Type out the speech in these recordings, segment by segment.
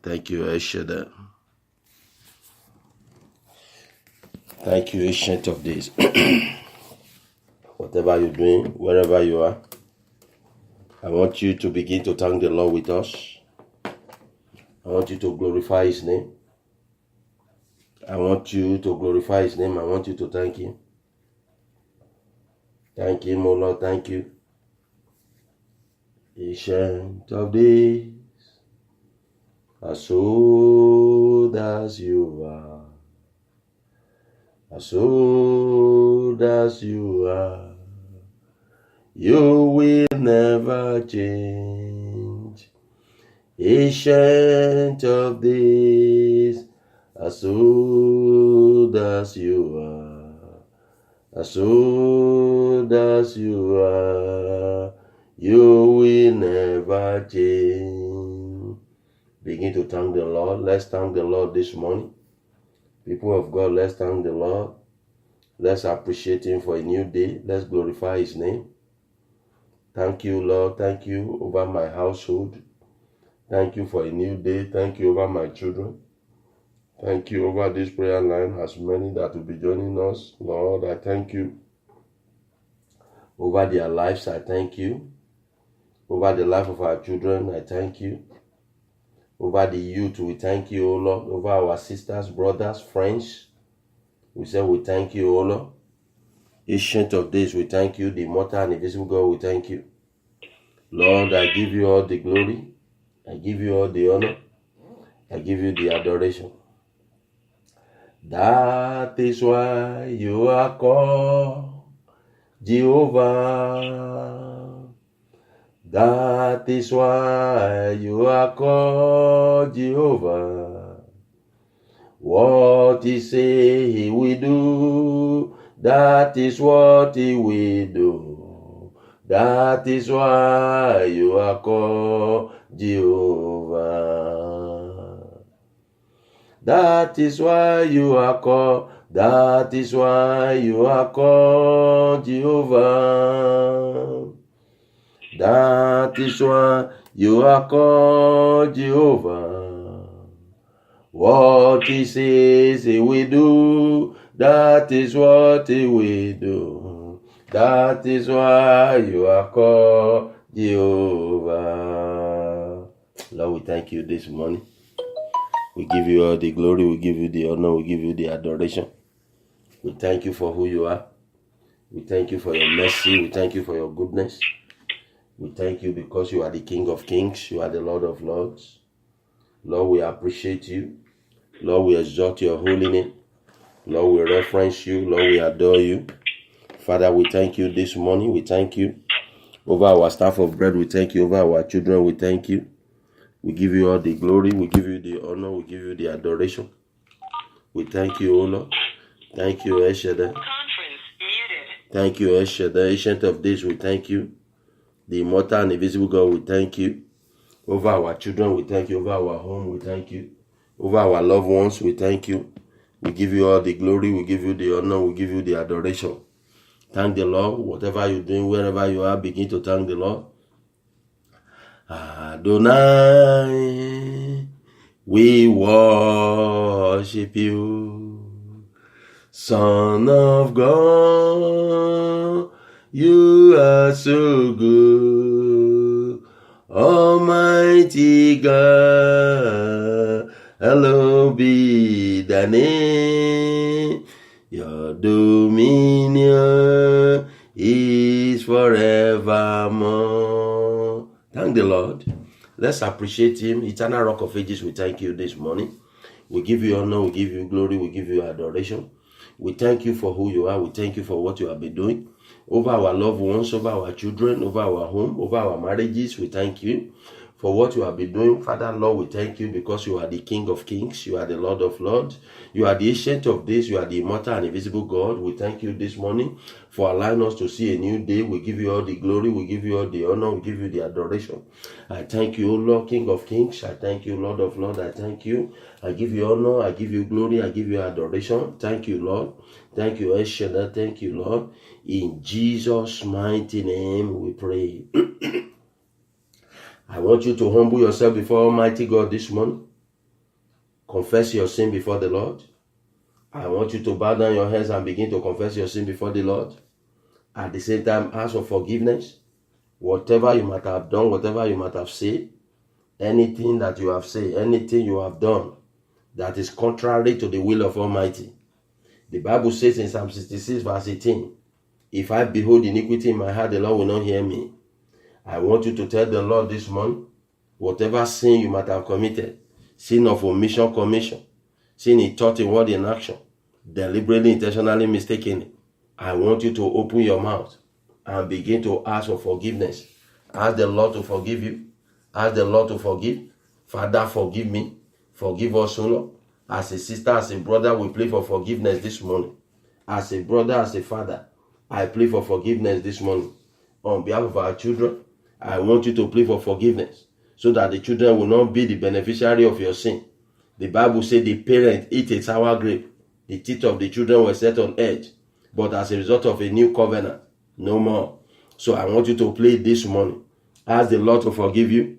Thank you, Eshada. Thank you, Ancient of Days. Whatever you're doing, wherever you are, I want you to begin to thank the Lord with us. I want you to glorify His name. I want you to glorify His name. I want you to thank Him. Thank Him, O Lord. Thank you. Ancient of Days, as old as you are, as old as you are, you will never change. Ancient of Days, as old as you are, as old as you are, you will never change. Begin to thank the Lord. Let's thank the Lord this morning. People of God, let's thank the Lord. Let's appreciate Him for a new day. Let's glorify His name. Thank you, Lord. Thank you over my household. Thank you for a new day. Thank you over my children. Thank you over this prayer line, as many that will be joining us. Lord, I thank you. Over their lives, I thank you. Over the life of our children, I thank you. Over the youth, we thank you, O Lord. Over our sisters, brothers, friends, we say we thank you, O Lord. Ancient of Days, we thank you. The immortal and invisible God, we thank you. Lord, I give you all the glory. I give you all the honor. I give you the adoration. That is why you are called Jehovah. That is why you are called Jehovah. What He say He will do, that is what He will do. That is why you are called Jehovah. That is why you are called, that is why you are called Jehovah. That is why you are called Jehovah. What He says He will do, that is what He will do. That is why you are called Jehovah. Lord, we thank you this morning. We give you all the glory, we give you the honor, we give you the adoration. We thank you for who you are. We thank you for your mercy. We thank you for your goodness. We thank you because you are the King of Kings. You are the Lord of Lords. Lord, we appreciate you. Lord, we exalt your holy name. Lord, we reference you. Lord, we adore you. Father, we thank you this morning. We thank you. Over our staff of bread, we thank you. Over our children, we thank you. We give you all the glory. We give you the honor. We give you the adoration. We thank you, O Lord. Thank you, Eshada. Thank you, Eshada. Ancient of Days, we thank you. The immortal and invisible God, we thank you. Over our children, we thank you. Over our home, we thank you. Over our loved ones, we thank you. We give you all the glory. We give you the honor. We give you the adoration. Thank the Lord. Whatever you're doing, wherever you are, begin to thank the Lord. Adonai, we worship you. Son of God, you are so good. Almighty God, hallowed be thy name. Your dominion is forevermore. Thank the Lord. Let's appreciate Him. Eternal Rock of Ages, we thank you this morning. We give you honor, we give you glory, we give you adoration. We thank you for who you are. We thank you for what you have been doing. Over our loved ones, over our children, over our home, over our marriages, we thank you for what you have been doing. Father, Lord, we thank you because you are the King of Kings. You are the Lord of Lords. You are the Ancient of Days. You are the immortal and invisible God. We thank you this morning for allowing us to see a new day. We give you all the glory. We give you all the honor. We give you the adoration. I thank you, O Lord, King of Kings. I thank you, Lord of Lords. I thank you. I give you honor. I give you glory. I give you adoration. Thank you, Lord. Thank you, Eshada. Thank you, Lord. In Jesus' mighty name we pray. I want you to humble yourself before Almighty God this morning. confess your sin before the Lord. I want you to bow down your heads and begin to confess your sin before the Lord. At the same time, ask for forgiveness. Whatever you might have done, whatever you might have said, anything that you have said, anything you have done that is contrary to the will of Almighty. The Bible says in Psalm 66 verse 18, if I behold iniquity in my heart, the Lord will not hear me. I want you to tell the Lord this morning, whatever sin you might have committed, sin of omission, commission, sin in thought, in word, in action, deliberately, intentionally, mistakenly, I want you to open your mouth and begin to ask for forgiveness. Ask the Lord to forgive you. Ask the Lord to forgive. Father, forgive me. Forgive us, O Lord. As a sister, as a brother, we pray for forgiveness this morning. As a brother, as a father, I pray for forgiveness this morning. On behalf of our children, I want you to pray for forgiveness so that the children will not be the beneficiary of your sin. The Bible said the parent eat a sour grape. The teeth of the children were set on edge. But as a result of a new covenant, no more. So I want you to pray this morning. Ask the Lord to forgive you.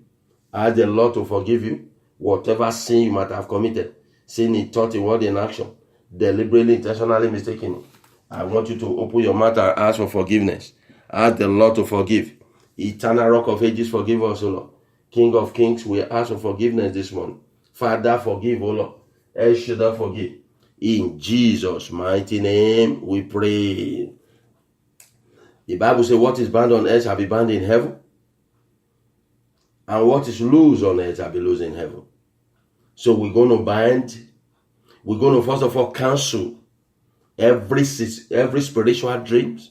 Ask the Lord to forgive you. Whatever sin you might have committed, sin in thought, in word, in action, deliberately, intentionally, mistakenly, I want you to open your mouth and ask for forgiveness. Ask the Lord to forgive. Eternal Rock of Ages, forgive us, O Lord. King of Kings, we ask for forgiveness this morning. Father, forgive, O Lord. El Shaddai, forgive. In Jesus' mighty name, we pray. The Bible says, what is bound on earth shall be bound in heaven, and what is loose on earth shall be loose in heaven. So we're going to bind, we're going to first of all cancel every spiritual dreams,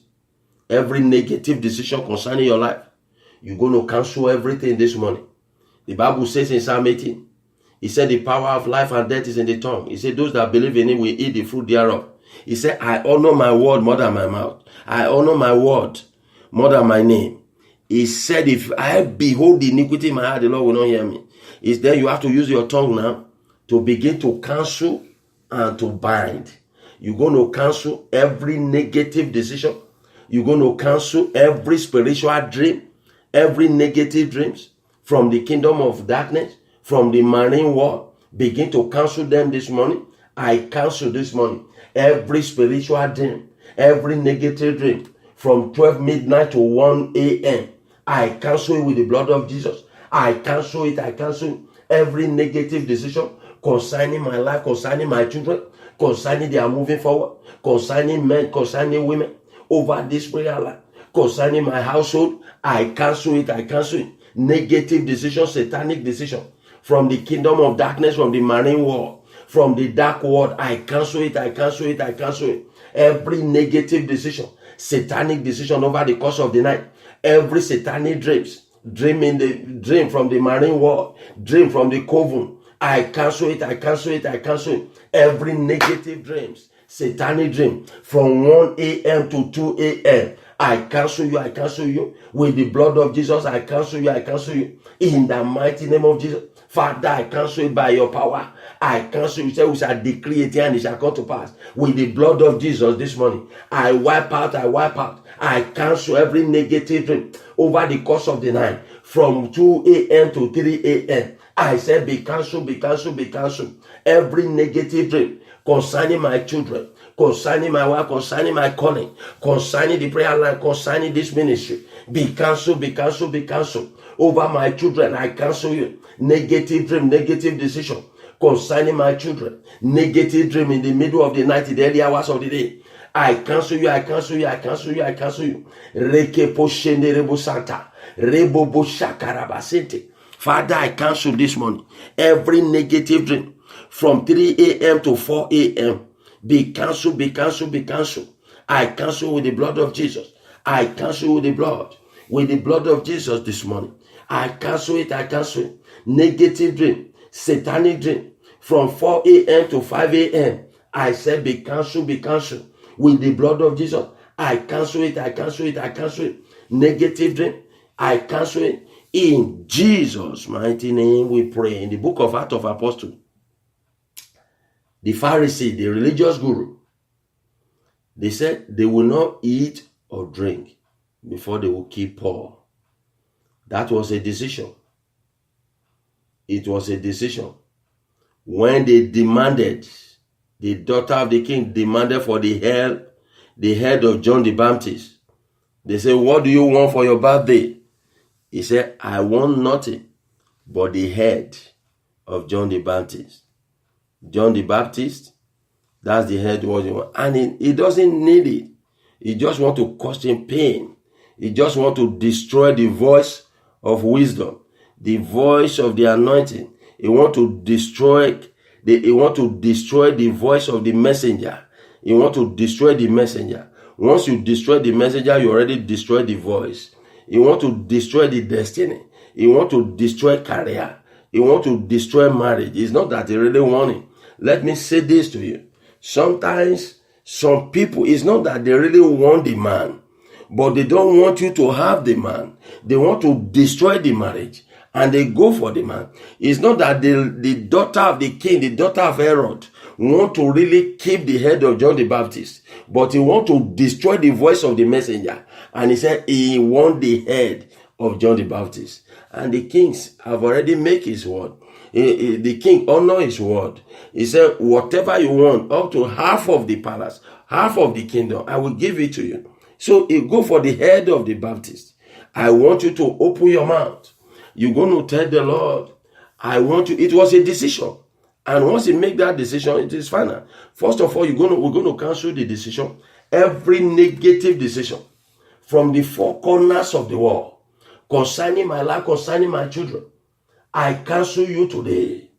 every negative decision concerning your life. You're going to cancel everything this morning. The Bible says in Psalm 18, he said the power of life and death is in the tongue. He said those that believe in him will eat the fruit thereof. He said, I honor my word more than my mouth. I honor my word more than my name. He said, if I behold the iniquity in my heart, the Lord will not hear me. Is there you have to use your tongue now to begin to cancel and to bind. You're going to cancel every negative decision. You're going to cancel every spiritual dream, every negative dreams from the kingdom of darkness, from the marine world. Begin to cancel them this morning. I cancel this morning every spiritual dream, every negative dream from 12 midnight to 1 a.m. I cancel it with the blood of Jesus. I cancel it. I cancel every negative decision concerning my life, concerning my children, concerning their moving forward, concerning men, concerning women, over this prayer life, concerning my household. I cancel it. I cancel it. Negative decision, satanic decision from the kingdom of darkness, from the marine world, from the dark world. I cancel it. I cancel it. I cancel it. Every negative decision, satanic decision over the course of the night, every satanic dreams, dream from the marine world, dream from the coven. I cancel it. I cancel it. I cancel it. Every negative dreams, satanic dream from 1 a.m. to 2 a.m. I cancel you. I cancel you with the blood of Jesus. I cancel you. I cancel you in the mighty name of Jesus. Father, I cancel it by your power. I cancel. You say we shall decree it and it shall come to pass with the blood of Jesus this morning. I wipe out. I wipe out. I cancel every negative dream over the course of the night from 2 a.m. to 3 a.m. I said be cancelled, be cancelled, be cancelled. Every negative dream concerning my children, concerning my wife, concerning my calling, concerning the prayer line, concerning this ministry, be cancelled, be cancelled, be cancelled. Over my children, I cancel you. Negative dream, negative decision concerning my children, negative dream in the middle of the night, in the early hours of the day. I cancel you, I cancel you, I cancel you, I cancel you. Reke poshende rebo santa, rebo bo shakarabasente. Father, I cancel this morning every negative dream from 3 a.m. to 4 a.m. Be cancelled, be cancelled, be cancelled. I cancel with the blood of Jesus. I cancel with the blood of Jesus this morning. I cancel it, I cancel it. Negative dream, satanic dream from 4 a.m. to 5 a.m. I said be cancelled with the blood of Jesus. I cancel it, I cancel it, I cancel it. Negative dream, I cancel it. In Jesus' mighty name we pray. In the book of Acts of Apostles, the Pharisee, the religious guru, they said they will not eat or drink before they will kill Paul. That was a decision. It was a decision. when they demanded, the daughter of the king demanded for the head of John the Baptist. They said, what do you want for your birthday? He said, I want nothing but the head of John the Baptist. John the Baptist, that's the head what you want. And he doesn't need it. He just want to cause him pain. He just want to destroy the voice of wisdom, the voice of the anointing. He want to destroy the voice of the messenger. He want to destroy the messenger. Once you destroy the messenger, you already destroy the voice. You want to destroy the destiny. You want to destroy career. You want to destroy marriage. It's not that they really want it. Let me say this to you. Sometimes some people, it's not that they really want the man, but they don't want you to have the man. They want to destroy the marriage, and they go for the man. It's not that the daughter of the king, the daughter of Herod, want to really keep the head of John the Baptist, but he want to destroy the voice of the messenger. And he said he want the head of John the Baptist. And the kings have already made his word. The king honor his word. He said, whatever you want, up to half of the palace, half of the kingdom, I will give it to you. So he go for the head of the Baptist. I want you to open your mouth. You're going to tell the Lord, I want you. It was a decision. And once you make that decision, it is final. First of all, we're going to cancel the decision. Every negative decision from the four corners of the world concerning my life, concerning my children, I cancel you today.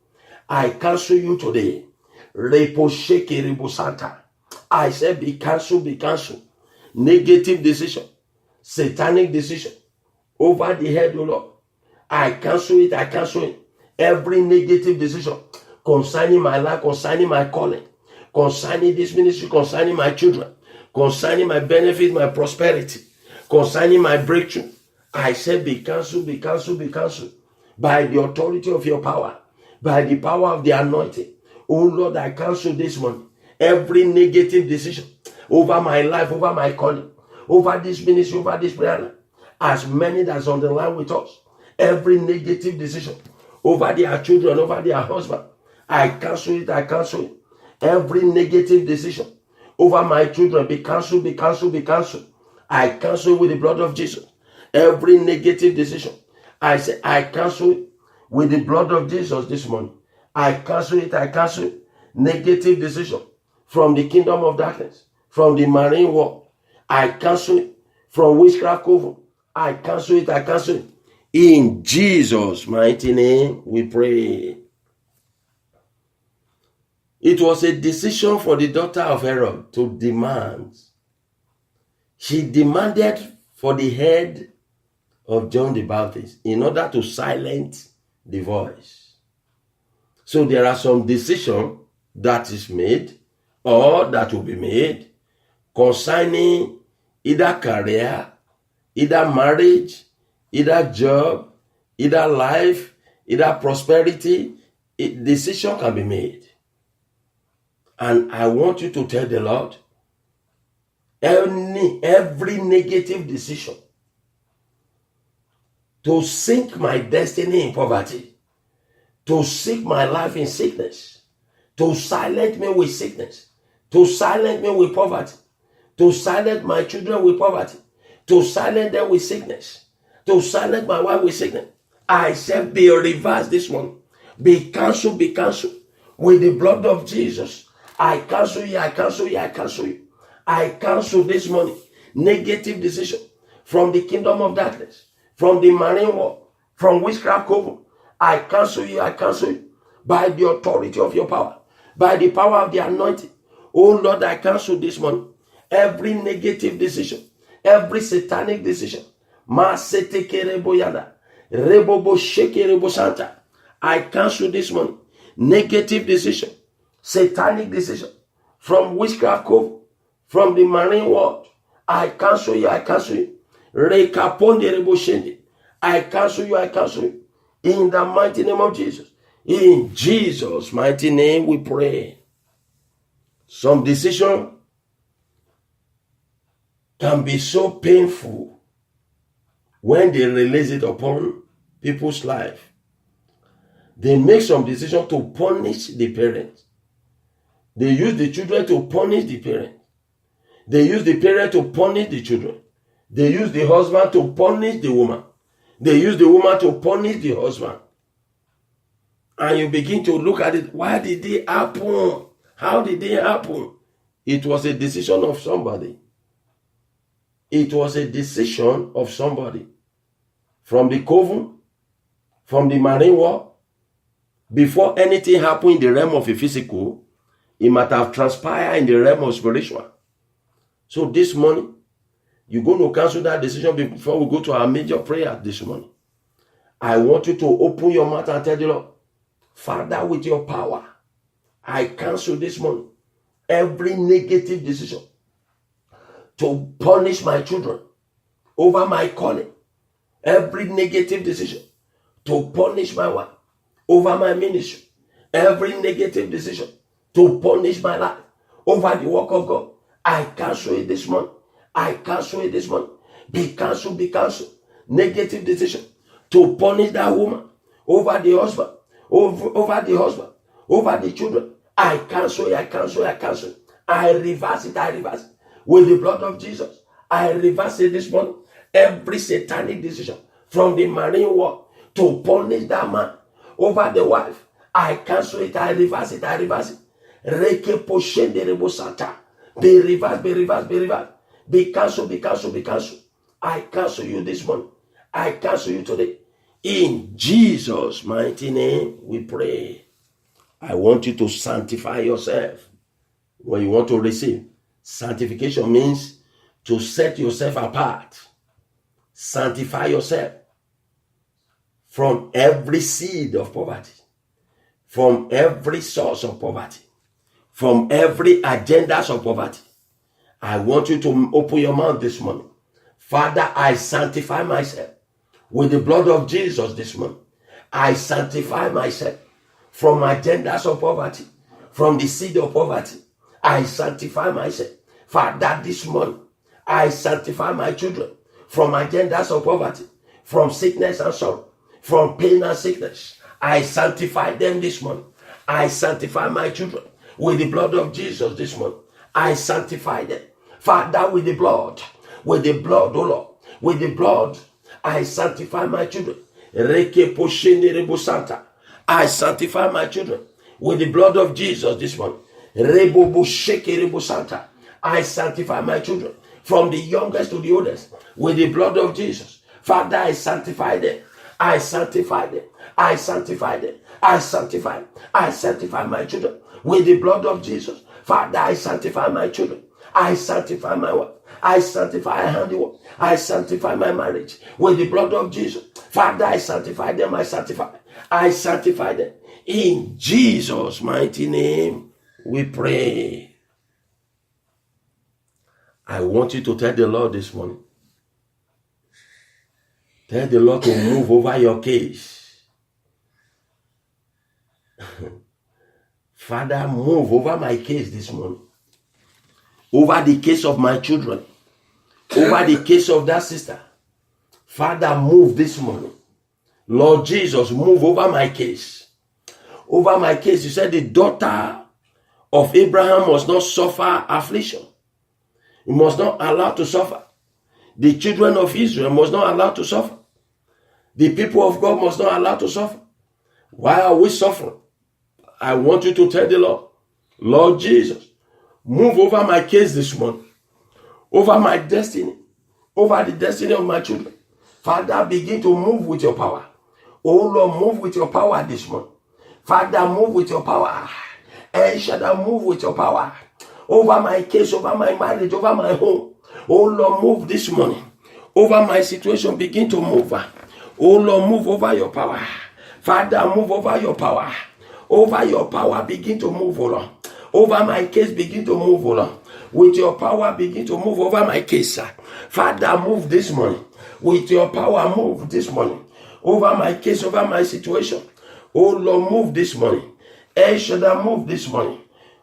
I cancel you today. Reposheke rebosanta. I said be cancelled, be cancelled. Negative decision, satanic decision over the head, O Lord. I cancel it, I cancel it. Every negative decision concerning my life, concerning my calling, concerning this ministry, concerning my children, concerning my benefit, my prosperity, concerning my breakthrough, I said be cancelled, be cancelled, be cancelled. By the authority of your power, by the power of the anointing. Oh Lord, I cancel this morning every negative decision over my life, over my calling, over this ministry, over this prayer. As many that's on the line with us, every negative decision over their children, over their husband, I cancel it, I cancel it. Every negative decision over my children, be cancelled, be cancelled, be cancelled. I cancel it with the blood of Jesus. Every negative decision, I say, I cancel it with the blood of Jesus this morning. I cancel it, I cancel it. Negative decision from the kingdom of darkness, from the marine world. I cancel it from witchcraft coven. I cancel it, I cancel it. In Jesus' mighty name, we pray. It was a decision for the daughter of Herod to demand. She demanded for the head of John the Baptist in order to silence the voice. So there are some decisions that is made or that will be made concerning either career, either marriage, either job, either life, either prosperity. A decision can be made. And I want you to tell the Lord, every negative decision to sink my destiny in poverty, to sink my life in sickness, to silence me with sickness, to silence me with poverty, to silence my children with poverty, to silence them with sickness, to silence my wife with sickness. I said be reversed this one. Be cancelled, be cancelled. With the blood of Jesus, I cancel you, I cancel you, I cancel you. I cancel this morning negative decision from the kingdom of darkness, from the marine world, from witchcraft coven. I cancel you, I cancel you by the authority of your power, by the power of the anointing. Oh Lord, I cancel this morning every negative decision, every satanic decision. I cancel this morning negative decision, satanic decision from witchcraft coven, from the marine world. I cancel you, I cancel you. I cancel you, I cancel you. In the mighty name of Jesus. In Jesus' mighty name we pray. Some decision can be so painful when they release it upon people's life. They make some decision to punish the parents. They use the children to punish the parents. They use the parent to punish the children. They use the husband to punish the woman. They use the woman to punish the husband. And you begin to look at it. Why did it happen? How did it happen? It was a decision of somebody. It was a decision of somebody. From the coven, from the marine war, before anything happened in the realm of the physical, it might have transpired in the realm of spiritual. So this morning, you're going to cancel that decision before we go to our major prayer this morning. I want you to open your mouth and tell the Lord, Father, with your power, I cancel this morning every negative decision to punish my children over my calling. Every negative decision to punish my wife over my ministry. Every negative decision to punish my life over the work of God. I cancel it this morning. I cancel it this morning. Be cancelled, be cancelled. Negative decision to punish that woman over the husband, over the husband, over the children. I cancel it, I cancel it, I cancel it. I reverse it, I reverse it. With the blood of Jesus, I reverse it this morning. Every satanic decision from the marine war to punish that man over the wife, I cancel it, I reverse it, I reverse it. Reke poshende rebosata. Be reversed, be reversed, be reversed. Be cancelled, be cancelled, be cancelled. I cancel you this morning. I cancel you today. In Jesus' mighty name, we pray. I want you to sanctify yourself when you want to receive. Sanctification means to set yourself apart. Sanctify yourself from every seed of poverty, from every source of poverty, from every agendas of poverty. I want you to open your mouth this morning. Father, I sanctify myself with the blood of Jesus this morning. I sanctify myself from agendas of poverty, from the seed of poverty. I sanctify myself. Father, this morning, I sanctify my children from agendas of poverty, from sickness and sorrow, from pain and sickness. I sanctify them this morning. I sanctify my children with the blood of Jesus this morning. I sanctify them. Father, with the blood, oh Lord, with the blood, I sanctify my children. I sanctify my children with the blood of Jesus this morning. I sanctify my children from the youngest to the oldest with the blood of Jesus. Father, I sanctify them. I sanctify them. I sanctify them. I sanctify my children with the blood of Jesus. Father, I sanctify my children. I sanctify my wife. I sanctify my handiwork. I sanctify my marriage with the blood of Jesus. Father, I sanctify them. I sanctify them. In Jesus' mighty name, we pray. I want you to tell the Lord this morning. Tell the Lord to move over your case. Father, move over my case this morning. Over the case of my children. Over the case of that sister. Father, move this morning. Lord Jesus, move over my case. Over my case, you said the daughter of Abraham must not suffer affliction. He must not allow to suffer. The children of Israel must not allow to suffer. The people of God must not allow to suffer. Why are we suffering? I want you to tell the Lord, Lord Jesus, move over my case this morning, over my destiny, over the destiny of my children. Father, begin to move with your power. Oh Lord, move with your power this morning. Father, move with your power. El Shaddai, move with your power. Over my case, over my marriage, over my home. Oh Lord, move this morning. Over my situation, begin to move. Oh Lord, move over your power. Father, move over your power. Over your power, begin to move, oh Lord. Over my case, begin to move, oh Lord. With your power, begin to move over my case. Father, move this morning. With your power, move this morning. Over my case, over my situation. Oh Lord, move this morning. El Shaddai, move this morning.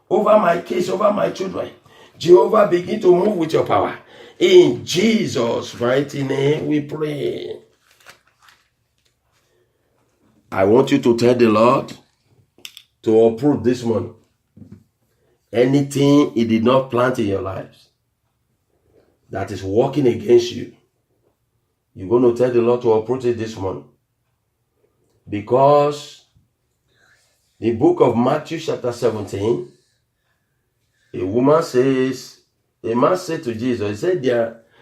Over my case, over my children. Jehovah, begin to move with your power. In Jesus' mighty name we pray. I want you to tell the Lord to uproot this morning anything He did not plant in your lives that is working against you. You're going to tell the Lord to uproot it this morning. Because the book of Matthew chapter 17, a man said to Jesus,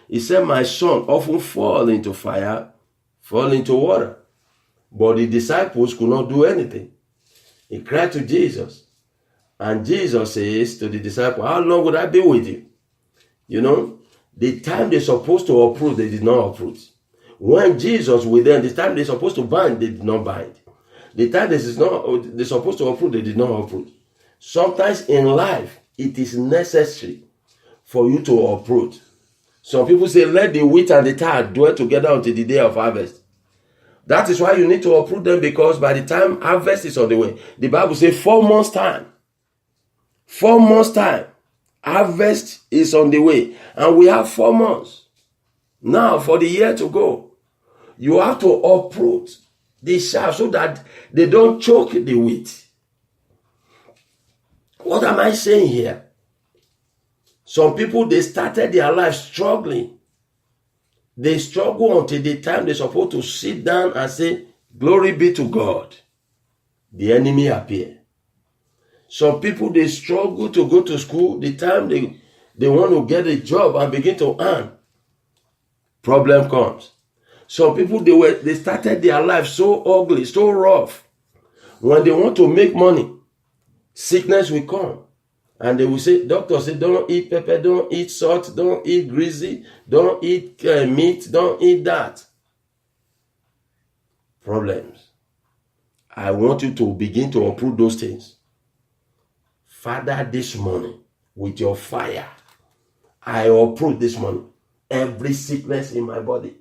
he said, my son often fall into fire, fall into water. But the disciples could not do anything. He cried to Jesus. And Jesus says to the disciple, how long would I be with you? You know, the time they're supposed to uproot, they did not uproot. When Jesus with them, the time they're supposed to bind, they did not bind. The time they're supposed to uproot, they did not uproot. Sometimes in life, it is necessary for you to uproot. Some people say, let the wheat and the tare dwell together until the day of harvest. That is why you need to uproot them, because by the time harvest is on the way, the Bible says 4 months time. 4 months time. Harvest is on the way. And we have 4 months. Now for the year to go. You have to uproot the chaff so that they don't choke the wheat. What am I saying here? Some people, they started their life struggling. They struggle until the time they're supposed to sit down and say, glory be to God. The enemy appear. Some people, they struggle to go to school. The time they want to get a job and begin to earn, problem comes. Some people, they started their life so ugly, so rough. When they want to make money, sickness will come. And they will say, doctor say, don't eat pepper, don't eat salt, don't eat greasy, don't eat meat, don't eat that. Problems. I want you to begin to uproot those things. Father, this morning, with your fire, I uproot this morning every sickness in my body,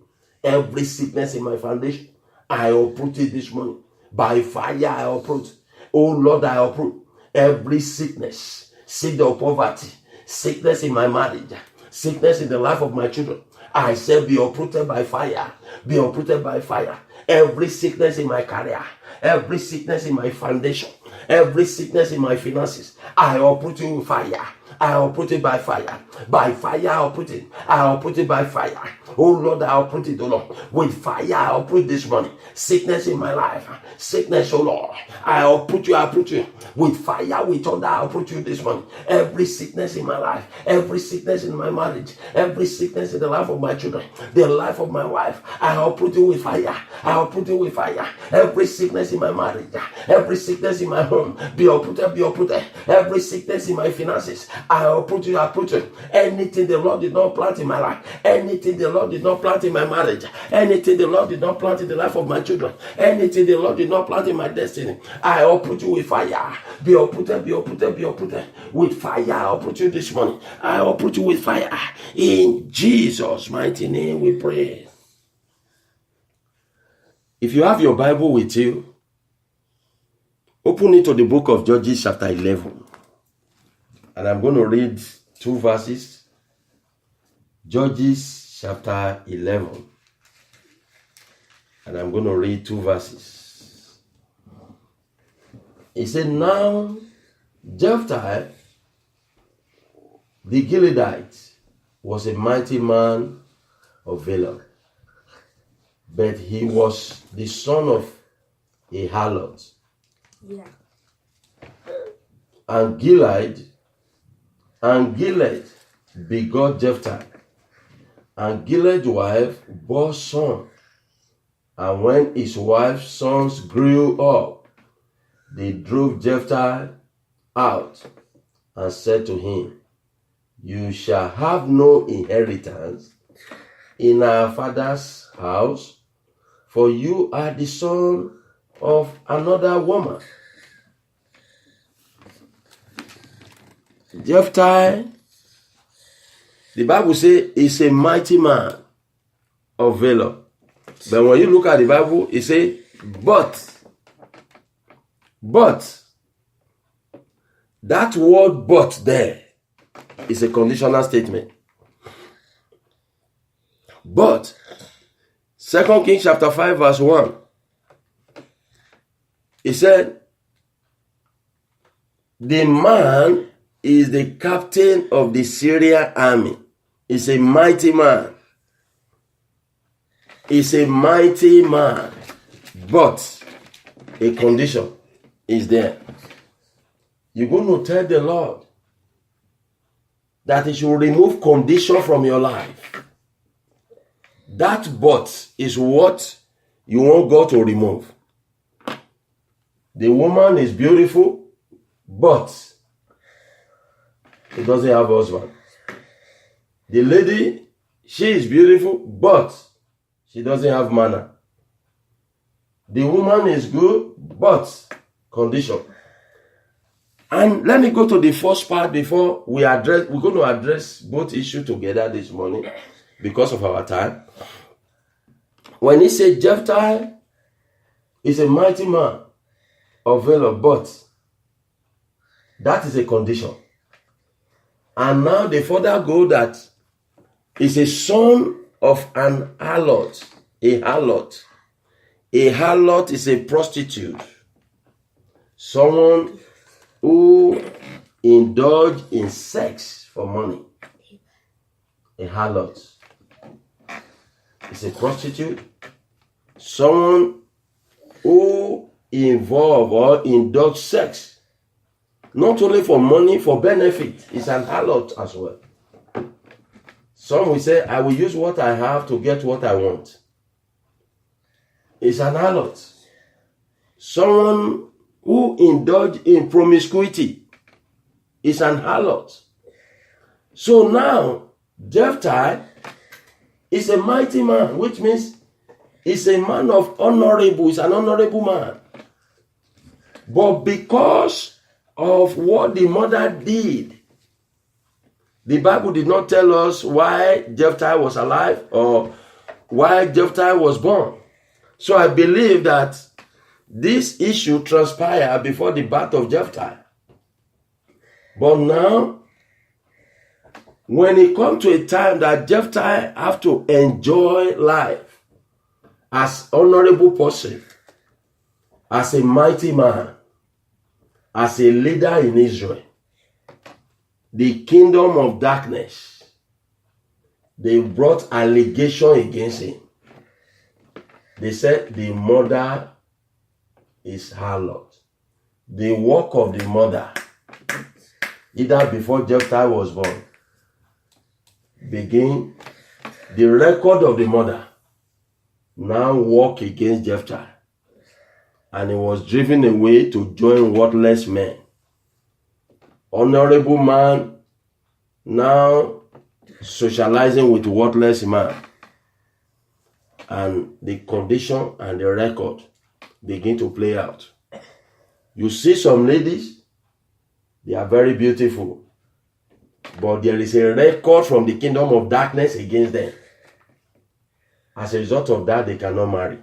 every sickness in my foundation. I uproot it this morning. By fire, I uproot. Oh Lord, I uproot every sickness. Seed of poverty, sickness in my marriage, sickness in the life of my children. I say be uprooted by fire, be uprooted by fire. Every sickness in my career, every sickness in my foundation, every sickness in my finances, I uproot it with fire. I uproot it by fire. By fire, I uproot it. I uproot it by fire. Oh Lord, I uproot it, oh Lord. With fire, I uproot this morning. Sickness in my life. Sickness, oh Lord. I uproot you, I uproot you. With fire, with thunder, I uproot you this morning. Every sickness in my life. Every sickness in my marriage. Every sickness in the life of my children. The life of my wife. I uproot you with fire. I uproot you with fire. Every sickness in my marriage. Every sickness in my home. Be uprooted, be uprooted. Every sickness in my finances. I uproot you, I uproot you. Anything the Lord did not plant in my life, anything the Lord did not plant in my marriage, anything the Lord did not plant in the life of my children, anything the Lord did not plant in my destiny, I uproot you with fire. Be uprooted, be uprooted, be uprooted. With fire, I uproot you this morning. I uproot you with fire. In Jesus' mighty name we pray. If you have your Bible with you, open it to the book of Judges chapter 11. And I'm going to read 2 verses. Judges chapter 11. And I'm going to read 2 verses. It said, now Jephthah, the Gileadite, was a mighty man of valor. But he was the son of a harlot. Yeah. And Gilead begot Jephthah, and Gilead's wife bore son. And when his wife's sons grew up, they drove Jephthah out and said to him, you shall have no inheritance in our father's house, for you are the son of another woman. Jephthah, the Bible says, is a mighty man of valor. But when you look at the Bible, it says, but, that word but there is a conditional statement. But, 2 Kings chapter 5 verse 1, He said, the man is the captain of the Syrian army. He's a mighty man. He's a mighty man. But a condition is there. You're going to tell the Lord that He should remove condition from your life. That but is what you want God to remove. The woman is beautiful, but she doesn't have a husband. The lady, she is beautiful, but she doesn't have manner. The woman is good, but condition. And let me go to the first part before we're going to address both issues together this morning because of our time. When he said Jephthah is a mighty man of valor, but that is a condition. And now they further go that is a son of an harlot. A harlot. A harlot is a prostitute. Someone who indulge in sex for money. A harlot is a prostitute. Someone who involve or indulge sex, not only for money, for benefit, is an harlot as well. Some will say, I will use what I have to get what I want. It's an harlot. Someone who indulge in promiscuity is an harlot. So now, Jephthah is a mighty man, which means he's a man of honorable, he's an honorable man. But because of what the mother did, the Bible did not tell us why Jephthah was alive or why Jephthah was born. So I believe that this issue transpired before the birth of Jephthah. But now, when it comes to a time that Jephthah have to enjoy life as honorable person, as a mighty man, as a leader in Israel, the kingdom of darkness, they brought allegation against him. They said the mother is harlot. The work of the mother, either before Jephthah was born, begin the record of the mother now work against Jephthah, and he was driven away to join worthless men. Honorable man now socializing with worthless man, and the condition and the record begin to play out. You see some ladies, they are very beautiful, but there is a record from the kingdom of darkness against them. As a result of that, they cannot marry.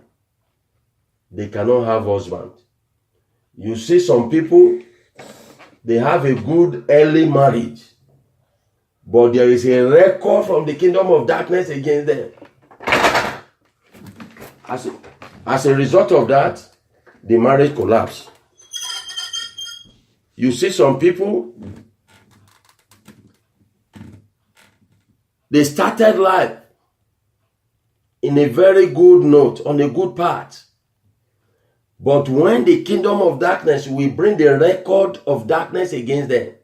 They cannot have husband. You see some people, they have a good early marriage, but there is a record from the kingdom of darkness against them. As a result of that, the marriage collapsed. You see some people, they started life in a very good note, on a good path. But when the kingdom of darkness will bring the record of darkness against them,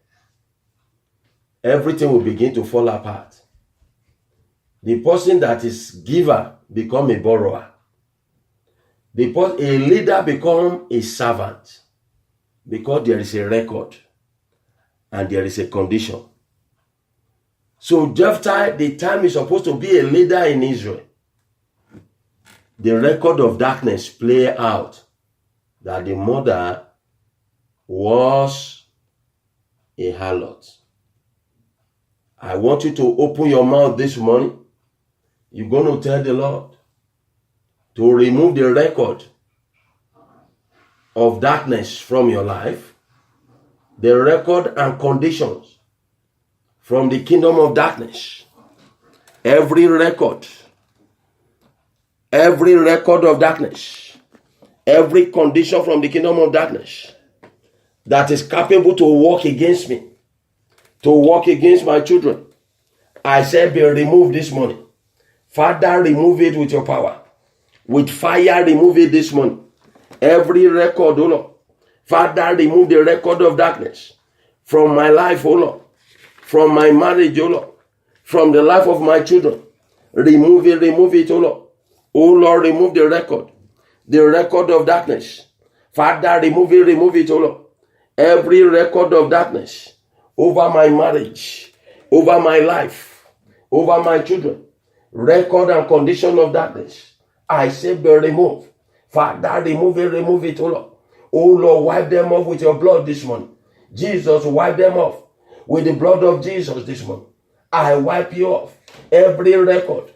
everything will begin to fall apart. The person that is giver become a borrower. A leader become a servant, because there is a record and there is a condition. So Jephthah, the time is supposed to be a leader in Israel. The record of darkness play out that the mother was a harlot. I want you to open your mouth this morning. You're going to tell the Lord to remove the record of darkness from your life, the record and conditions from the kingdom of darkness. Every record of darkness, every condition from the kingdom of darkness that is capable to work against me, to work against my children, I said be removed this morning. Father, remove it with your power. With fire, remove it this morning. Every record, oh Lord. Father, remove the record of darkness from my life, oh Lord. From my marriage, oh Lord. From the life of my children. Remove it, oh Lord. Oh Lord, remove the record of darkness. Father, remove it, oh Lord. Every record of darkness over my marriage, over my life, over my children, record and condition of darkness, I say be removed. Father, remove it, oh Lord. Oh Lord, wipe them off with your blood this morning. Jesus, wipe them off with the blood of Jesus this morning. I wipe you off. Every record,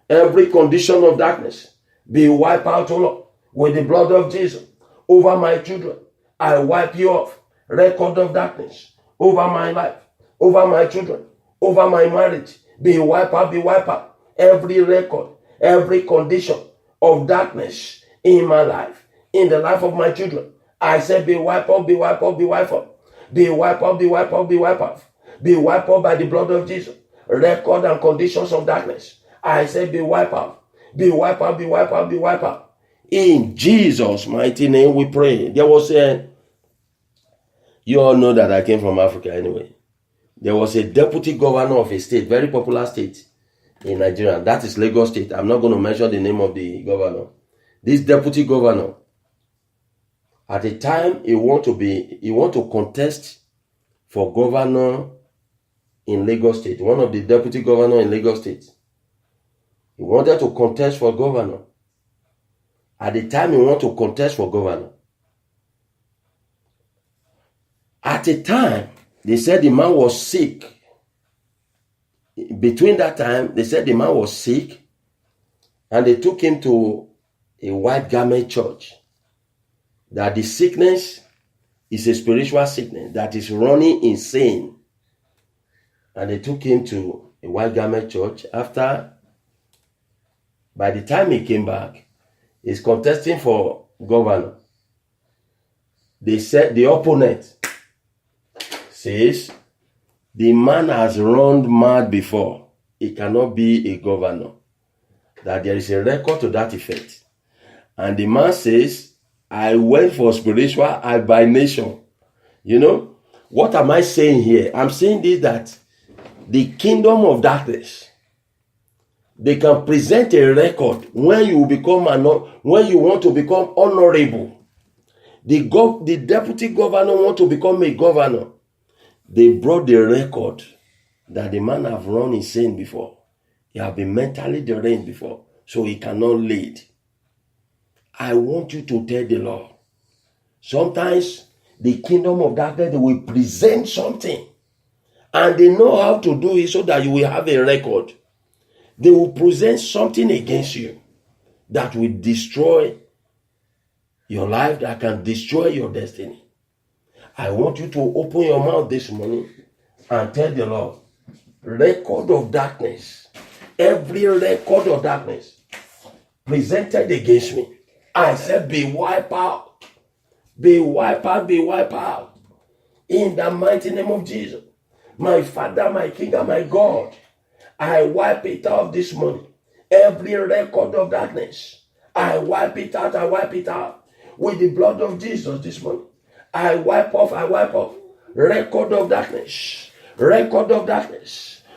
every condition of darkness, be wiped out, oh Lord, with the blood of Jesus. Over my children, I wipe you off. Record of darkness over my life, over my children, over my marriage, be wiped out. Every record, every condition of darkness in my life, in the life of my children, I said be wiped out. Be wiped out by the blood of Jesus. Record and conditions of darkness, I said be wiped out. Be wiped out. In Jesus' mighty name we pray. There was you all know that I came from Africa anyway. There was a deputy governor of a state, very popular state in Nigeria. That is Lagos State. I'm not going to mention the name of the governor. This deputy governor, at the time he want to contest for governor in Lagos State. One of the deputy governor in Lagos State. He wanted to contest for governor. At the time he wanted to contest for governor. At the time, they said the man was sick. Between that time, they said the man was sick, and they took him to a white garment church. That the sickness is a spiritual sickness that is running insane. And they took him to a white garment church. By the time he came back, he's contesting for governor. They said the opponent says the man has run mad before. He cannot be a governor. That there is a record to that effect. And the man says, I went for spiritual hibernation. You know, what am I saying here? I'm saying this, that the kingdom of darkness, they can present a record when you want to become honorable. The deputy governor want to become a governor. They brought the record that the man have run insane before. He have been mentally deranged before, so he cannot lead. I want you to tell the Lord, sometimes the kingdom of darkness, they will present something, and they know how to do it so that you will have a record. They will present something against you that will destroy your life, that can destroy your destiny. I want you to open your mouth this morning and tell the Lord, record of darkness, every record of darkness presented against me, I said be wiped out. Be wiped out. In the mighty name of Jesus. My Father, my King, and my God, I wipe it out this morning. Every record of darkness, I wipe it out with the blood of Jesus this morning. I wipe off record of darkness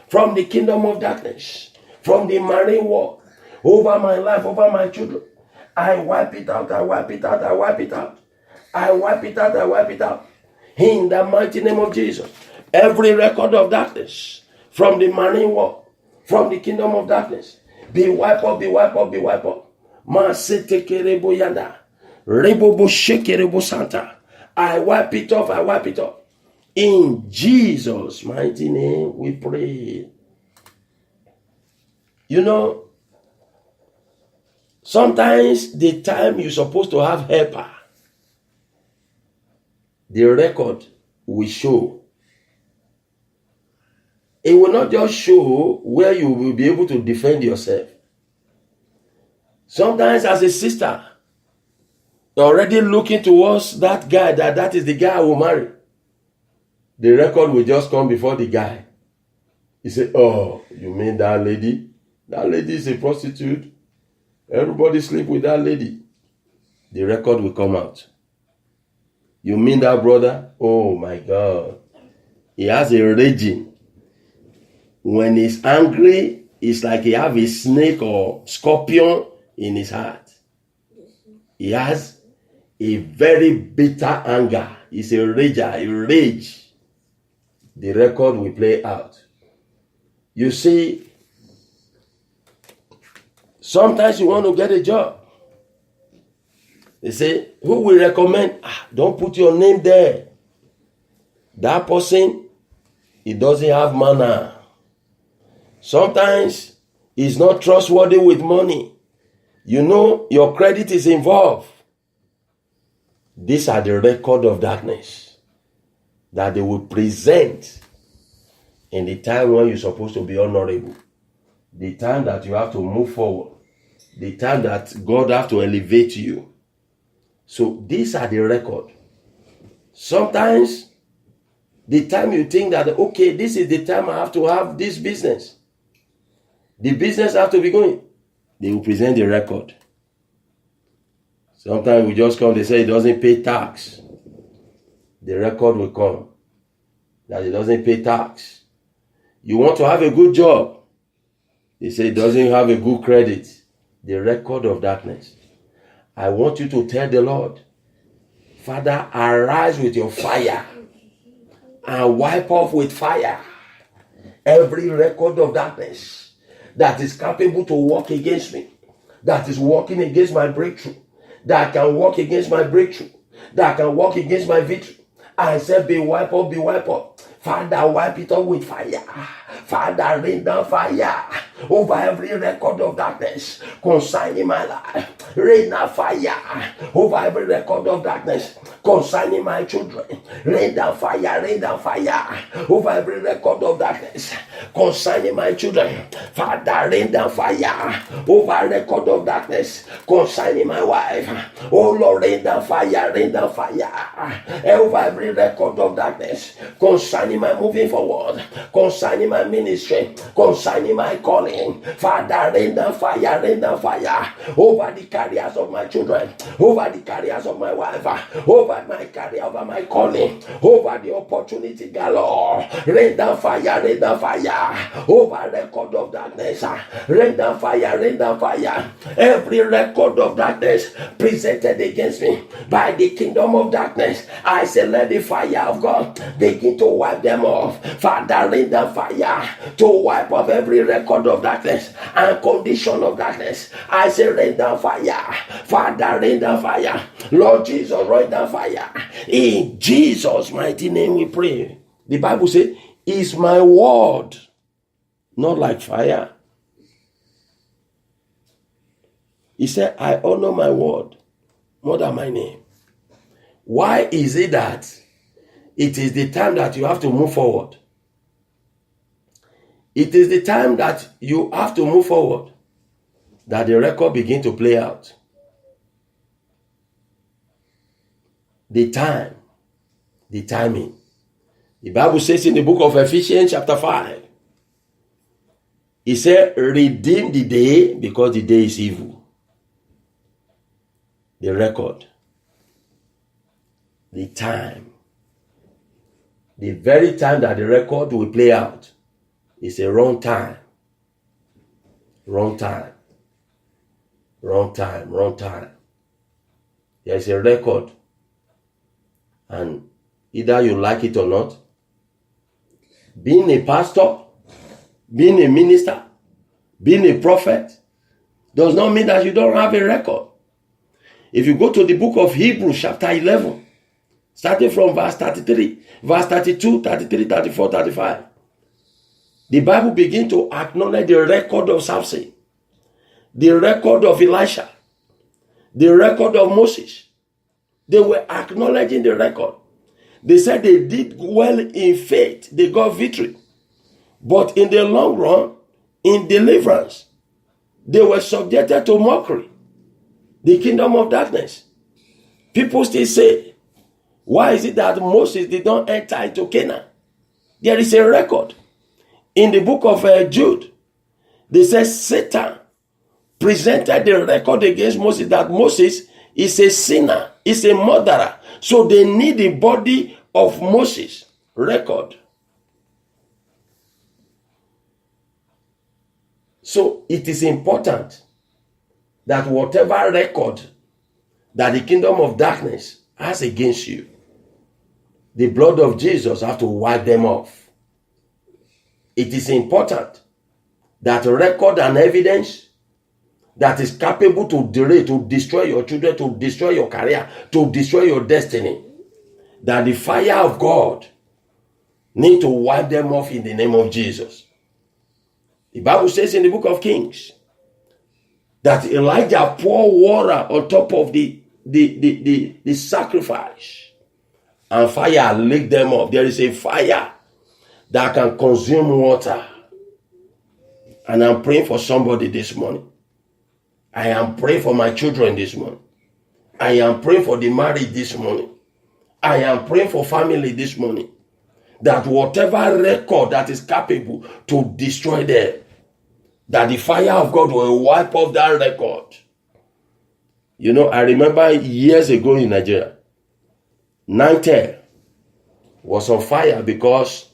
from the kingdom of darkness, from the marine world, over my life, over my children. I wipe it out. In the mighty name of Jesus. Every record of darkness from the marine world, from the kingdom of darkness, be wiped up. Masete kerebo yanda, rebobo shekerebo santa. I wipe it off. In Jesus' mighty name we pray. You know, sometimes the time you're supposed to have helper, the record will show. It will not just show where you will be able to defend yourself. Sometimes as a sister, already looking towards that guy, that is the guy I will marry, the record will just come before the guy. He say, oh, you mean that lady? That lady is a prostitute. Everybody sleep with that lady. The record will come out. You mean that brother? Oh my God. He has a raging. When he's angry, it's like he have a snake or scorpion in his heart. He has a very bitter anger. He's a rager, a rage. The record will play out. You see, sometimes you want to get a job. They say, who will recommend? Don't put your name there. That person, he doesn't have manner. Sometimes he's not trustworthy with money. You know, your credit is involved. These are the record of darkness that they will present in the time when you're supposed to be honorable. The time that you have to move forward. The time that God have to elevate you. So these are the record. Sometimes the time you think that, okay, this is the time I have to have this business. The business have to be going. They will present the record. Sometimes we just come, they say it doesn't pay tax. The record will come that it doesn't pay tax. You want to have a good job. They say it doesn't have a good credit. The record of darkness. I want you to tell the Lord, Father, arise with your fire and wipe off with fire every record of darkness that is capable to work against me, that is working against my breakthrough, that can work against my breakthrough, that can work against my victory. I said, be wiped up, be wiped up. Father, wipe it up with fire. Father, rain down fire over every record of darkness concerning my life. Rain down fire over every record of darkness concerning my children. Rain down fire over every record of darkness concerning my children. Father, rain down fire over record of darkness concerning my wife. Oh Lord, rain down fire over every record of darkness concerning my moving forward, concerning my ministry, concerning my calling. Father, rain down fire over the careers of my children, over the careers of my wife, over my career, over my calling, over the opportunity galore. Rain down fire over record of darkness. Rain down fire. Every record of darkness presented against me by the kingdom of darkness, I say, let the fire of God begin to wipe them off. Father, rain down fire to wipe off every record of darkness and condition of darkness. I say, rain down fire. Father, rain down fire. Lord Jesus, rain down fire. In Jesus' mighty name we pray. The Bible says, is my word not like fire? He said, I honor my word more than my name. Why is it that it is the time that you have to move forward? It is the time that you have to move forward that the record begin to play out. The time, the timing. The Bible says in the book of Ephesians chapter 5, it said, redeem the day because the day is evil. The record, the time, the very time that the record will play out is a wrong time. Wrong time. There's a record, and either you like it or not, being a pastor, being a minister, being a prophet does not mean that you don't have a record. If you go to the book of Hebrews chapter 11, starting from verse 33, verse 32, 33, 34, 35, the Bible begins to acknowledge the record of Samson, the record of Elisha, the record of Moses. They were acknowledging the record. They said they did well in faith. They got victory. But in the long run, in deliverance, they were subjected to mockery. The kingdom of darkness. People still say, why is it that Moses did not enter into Canaan? There is a record. In the book of Jude, they say Satan presented the record against Moses that Moses is a sinner, is a murderer. So they need the body of Moses record. So it is important that whatever record that the kingdom of darkness has against you, the blood of Jesus have to wipe them off. It is important that record and evidence that is capable to delay, to destroy your children, to destroy your career, to destroy your destiny, that the fire of God need to wipe them off in the name of Jesus. The Bible says in the book of Kings that Elijah poured water on top of the sacrifice, and fire licked them up. There is a fire that can consume water. And I'm praying for somebody this morning. I am praying for my children this morning. I am praying for the married this morning. I am praying for family this morning. That whatever record that is capable to destroy them, that the fire of God will wipe off that record. You know, I remember years ago in Nigeria, Nitel was on fire because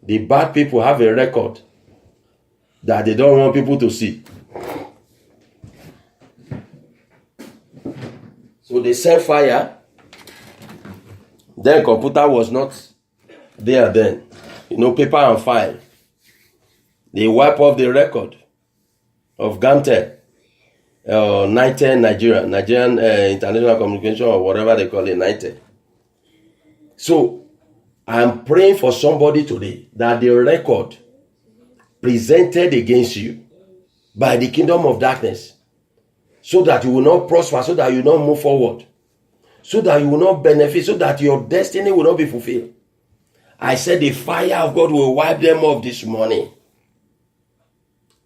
the bad people have a record that they don't want people to see. So they set fire. Then computer was not there then. You know, paper and file. They wipe off the record of Gantel, Nitel Nigeria, Nigerian International Communication, or whatever they call it, Nitel. So I'm praying for somebody today that the record presented against you by the kingdom of darkness, so that you will not prosper, so that you will not move forward, so that you will not benefit, so that your destiny will not be fulfilled. I said the fire of God will wipe them off this morning.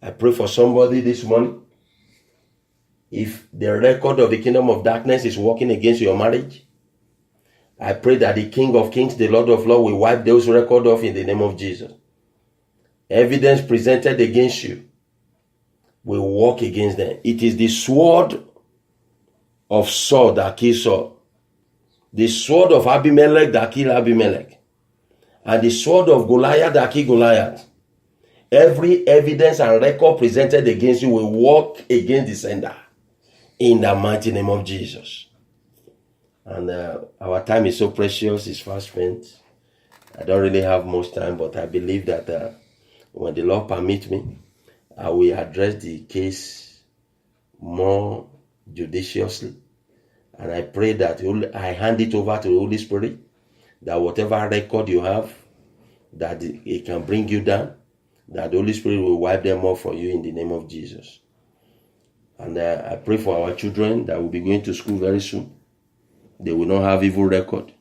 I pray for somebody this morning. If the record of the kingdom of darkness is working against your marriage, I pray that the King of Kings, the Lord of Lords, will wipe those records off in the name of Jesus. Evidence presented against you will walk against them. It is the sword of Saul that killed Saul, the sword of Abimelech that killed Abimelech, and the sword of Goliath that killed Goliath. Every evidence and record presented against you will walk against the sender in the mighty name of Jesus. And our time is so precious, it's fast spent. I don't really have much time, but I believe that when the Lord permits me, I will address the case more judiciously. And I pray that I hand it over to the Holy Spirit, that whatever record you have, that it can bring you down, that the Holy Spirit will wipe them off for you in the name of Jesus. And I pray for our children that will be going to school very soon. They will not have evil record.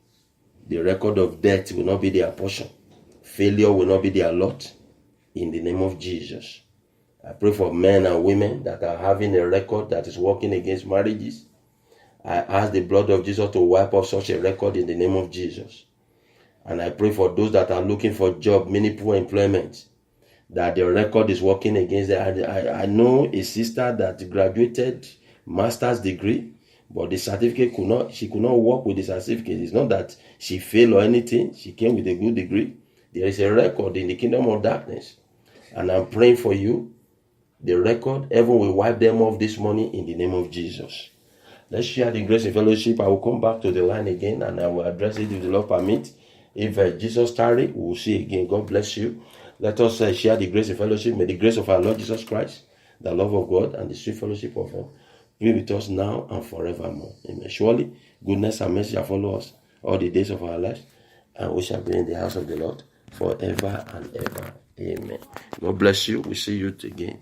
The record of death will not be their portion. Failure will not be their lot. In the name of Jesus. I pray for men and women that are having a record that is working against marriages. I ask the blood of Jesus to wipe off such a record in the name of Jesus. And I pray for those that are looking for job, meaningful employment, that their record is working against them. I know a sister that graduated master's degree, but the certificate she could not work with the certificate. It's not that she failed or anything. She came with a good degree. There is a record in the kingdom of darkness. And I'm praying for you. The record, heaven will wipe them off this morning in the name of Jesus. Let's share the grace and fellowship. I will come back to the line again and I will address it if the Lord permits. If Jesus tarry, we will see again. God bless you. Let us share the grace and fellowship. May the grace of our Lord Jesus Christ, the love of God, and the sweet fellowship of Him be with us now and forevermore. Amen. Surely, goodness and mercy shall follow us all the days of our lives, and we shall be in the house of the Lord forever and ever. Amen. God bless you. We'll see you again.